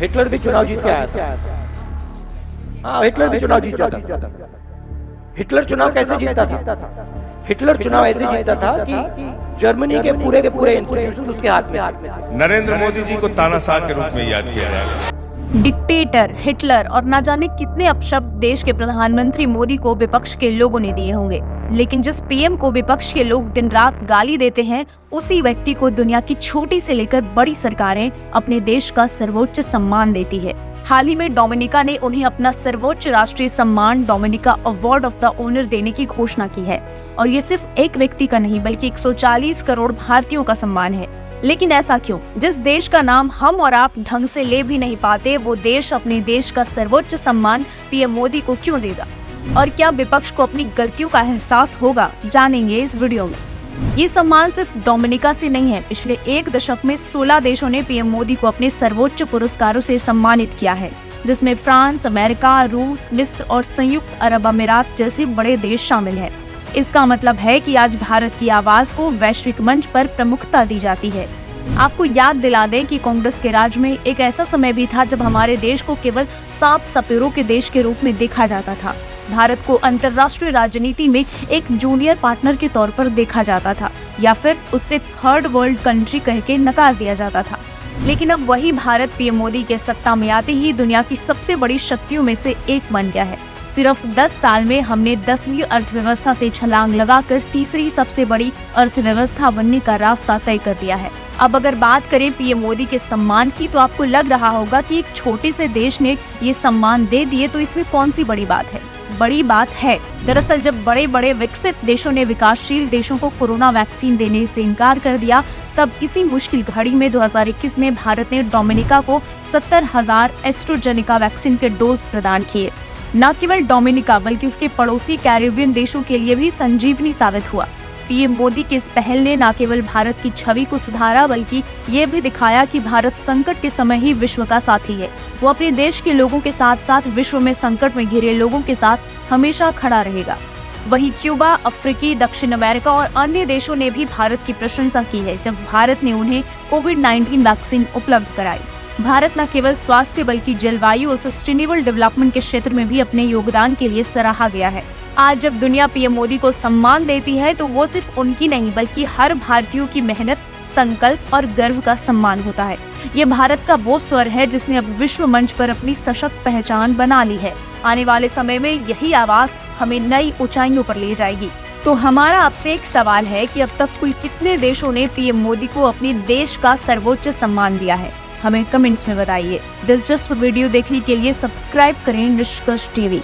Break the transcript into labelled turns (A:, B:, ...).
A: Hitler भी चुनाव जीत के आया था। हाँ, हिटलर भी चुनाव जीत जाता था। हिटलर चुनाव कैसे जीतता था? हिटलर चुनाव ऐसे जीतता था कि जर्मनी के पूरे इंस्टीट्यूशन उसके हाथ में।
B: नरेंद्र मोदी जी को तानाशाह के रूप में याद किया जाएगा।
C: डिक्टेटर, हिटलर और ना जाने कितने अपशब्द देश के प्रधानमंत्री मोदी को विपक्ष के लोगों ने दिए होंगे, लेकिन जिस पीएम को विपक्ष के लोग दिन रात गाली देते हैं, उसी व्यक्ति को दुनिया की छोटी से लेकर बड़ी सरकारें अपने देश का सर्वोच्च सम्मान देती है। हाल ही में डोमिनिका ने उन्हें अपना सर्वोच्च राष्ट्रीय सम्मान Dominica award of the honour देने की घोषणा की है। और ये सिर्फ एक व्यक्ति का नहीं बल्कि 140 करोड़ भारतीयों का सम्मान है। लेकिन ऐसा क्यों? जिस देश का नाम हम और आप ढंग से ले भी नहीं पाते, वो देश अपने देश का सर्वोच्च सम्मान पीएम मोदी को क्यों देगा? और क्या विपक्ष को अपनी गलतियों का एहसास होगा? जानेंगे इस वीडियो में। ये सम्मान सिर्फ डोमिनिका से नहीं है। पिछले एक दशक में 16 देशों ने पीएम मोदी को अपने सर्वोच्च पुरस्कारों से सम्मानित किया है, जिसमें फ्रांस, अमेरिका, रूस, मिस्र और संयुक्त अरब अमीरात जैसे बड़े देश शामिल हैं। इसका मतलब है कि आज भारत की आवाज को वैश्विक मंच पर प्रमुखता दी जाती है। आपको याद दिला दें कि कांग्रेस के राज में एक ऐसा समय भी था जब हमारे देश को केवल सांप सपेरों के देश के रूप में देखा जाता था। भारत को अंतर्राष्ट्रीय राजनीति में एक जूनियर पार्टनर के तौर पर देखा जाता था, या फिर उससे थर्ड वर्ल्ड कंट्री कह के नकार दिया जाता था। लेकिन अब वही भारत पीएम मोदी के सत्ता में आते ही दुनिया की सबसे बड़ी शक्तियों में से एक बन गया है। सिर्फ 10 साल में हमने 10वीं अर्थव्यवस्था से छलांग लगाकर तीसरी सबसे बड़ी अर्थव्यवस्था बनने का रास्ता तय कर दिया है। अब अगर बात करें पीएम मोदी के सम्मान की, तो आपको लग रहा होगा कि एक छोटे से देश ने ये सम्मान दे दिए तो इसमें कौन सी बड़ी बात है? बड़ी बात है। दरअसल जब बड़े बड़े विकसित देशों ने विकासशील देशों को कोरोना वैक्सीन देने से इनकार कर दिया, तब इसी मुश्किल घड़ी में 2021 में भारत ने डोमिनिका को 70,000 एस्ट्राजेनेका वैक्सीन के डोज प्रदान किए। न केवल डोमिनिका बल्कि उसके पड़ोसी कैरिबियन देशों के लिए भी संजीवनी साबित हुआ। पीएम मोदी की इस पहल ने न केवल भारत की छवि को सुधारा, बल्कि ये भी दिखाया कि भारत संकट के समय ही विश्व का साथी है। वो अपने देश के लोगों के साथ साथ विश्व में संकट में घिरे लोगों के साथ हमेशा खड़ा रहेगा। वहीं क्यूबा, अफ्रीकी, दक्षिण अमेरिका और अन्य देशों ने भी भारत की प्रशंसा की है जब भारत ने उन्हें कोविड-19 वैक्सीन उपलब्ध कराई। भारत न केवल स्वास्थ्य बल्कि जलवायु और सस्टेनेबल डेवलपमेंट के क्षेत्र में भी अपने योगदान के लिए सराहा गया है। आज जब दुनिया पीएम मोदी को सम्मान देती है, तो वो सिर्फ उनकी नहीं बल्कि हर भारतीयों की मेहनत, संकल्प और गर्व का सम्मान होता है। ये भारत का वो स्वर है जिसने अब विश्व मंच पर अपनी सशक्त पहचान बना ली है। आने वाले समय में यही आवाज हमें नई ऊंचाइयों पर ले जाएगी। तो हमारा आपसे एक सवाल है कि अब तक कुल कितने देशों ने पीएम मोदी को अपने देश का सर्वोच्च सम्मान दिया है? हमें कमेंट्स में बताइए। दिलचस्प वीडियो देखने के लिए सब्सक्राइब करें निष्कर्ष टीवी।